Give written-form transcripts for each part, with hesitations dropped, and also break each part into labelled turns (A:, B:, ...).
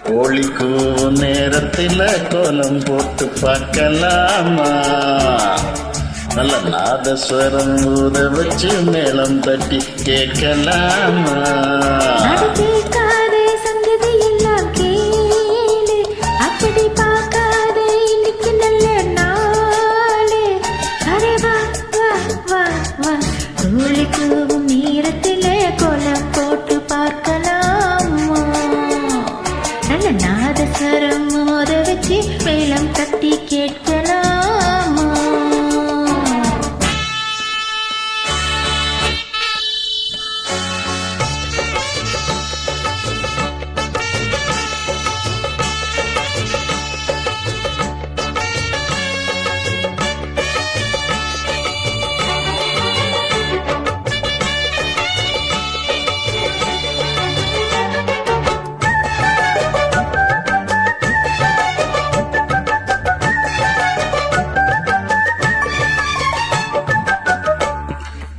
A: கோழிக்கு நேரத்தில் கோலம் போட்டு பார்க்கலாமா? நல்ல நாதஸ்வரம் ஊத வச்சு மேளம் தட்டி கேட்கலாமா?
B: நேரத்திலே கோலம் போட்டு பார்க்கலாமா? நல்ல நாதஸ்வரம் மோத வச்சு மேளம் தட்டி கேட்கலாமா?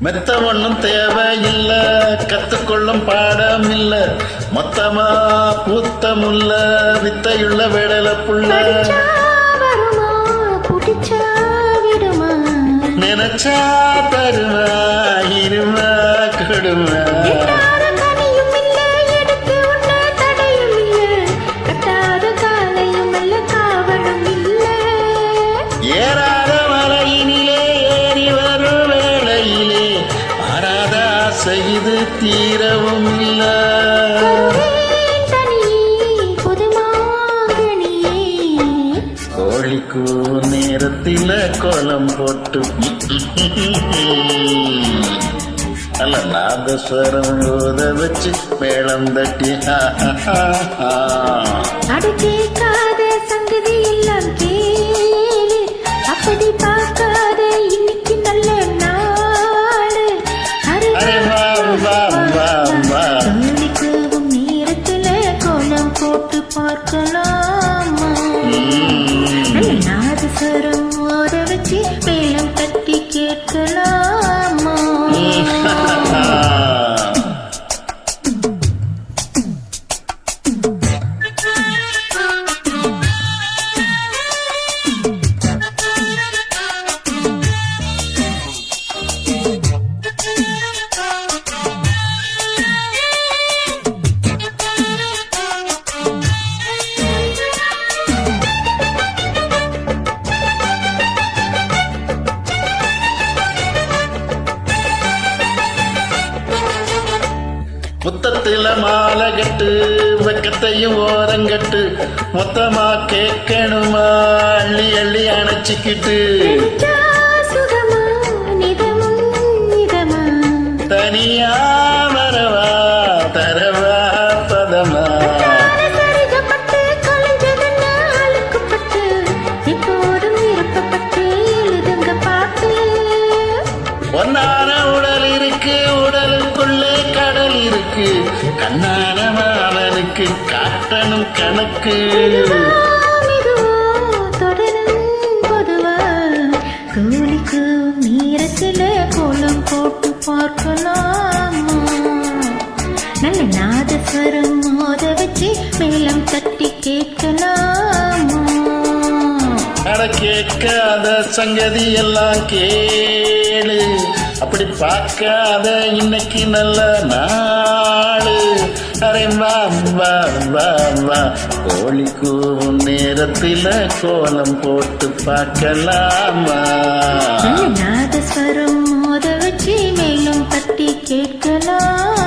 A: மெத்த ஒண்ணும் தேவையில்ல, கத்துக்கொள்ளும் பாடம் இல்ல, மொத்தமா பூத்தமுள்ள வித்தையுள்ள வேடல புள்ள. நினைச்சா தருமா இருமா கொடுமா? ஏறாத மலையினிலே ஏறி வரும் வேளையிலே ஆறாத ஆசை இது தீரவும் இல்ல. கோழிக்கு நேரத்தில கோலம் போட்டு நல்ல நாதஸ்வரம் ஊத வச்சு மேளம் தட்டி
B: கேட்காத சங்கதி எல்லாம் கேளு, அப்படி பார்க்காத இன்னைக்கு நல்ல நாள். நேரத்துல கோலம் போட்டு பார்க்கலாமா? நல்ல நாதஸ்வரம் ஓத வச்சு மேளம் தட்டி கேட்கலாமா?
A: முத்தத்தில மாலை கட்டு வெக்கத்தையும் ஓரங்கட்டு மொத்தமா கேட்கணுமா? அள்ளி அள்ளி அணைச்சிக்கிட்டு தனியா வரவா தரவா பதமா? ஒன்னான உடல் இருக்கு, உடலுக்குள்ளே கடல் இருக்கு, கண்ணான மாமனுக்கு காட்டணும் கணக்கு.
B: கோழிக்கு நேரத்துல கோலம் போட்டு பார்க்கலாமா? நல்ல நாதஸ்வரம் மோத வச்சு மேளம் தட்டி கேட்கலாமா?
A: அட கேட்காத சங்கதி எல்லாம் கேளு, அப்படி பார்க்காத இன்னைக்கு நல்ல நாளு. அரே வா வா வா வா, கோழிக்கு நேரத்தில கோலம் போட்டு பார்க்கலாமா?
B: நாதஸ்வரம் மோத வச்சு மேலும் தட்டி கேட்கலாம்.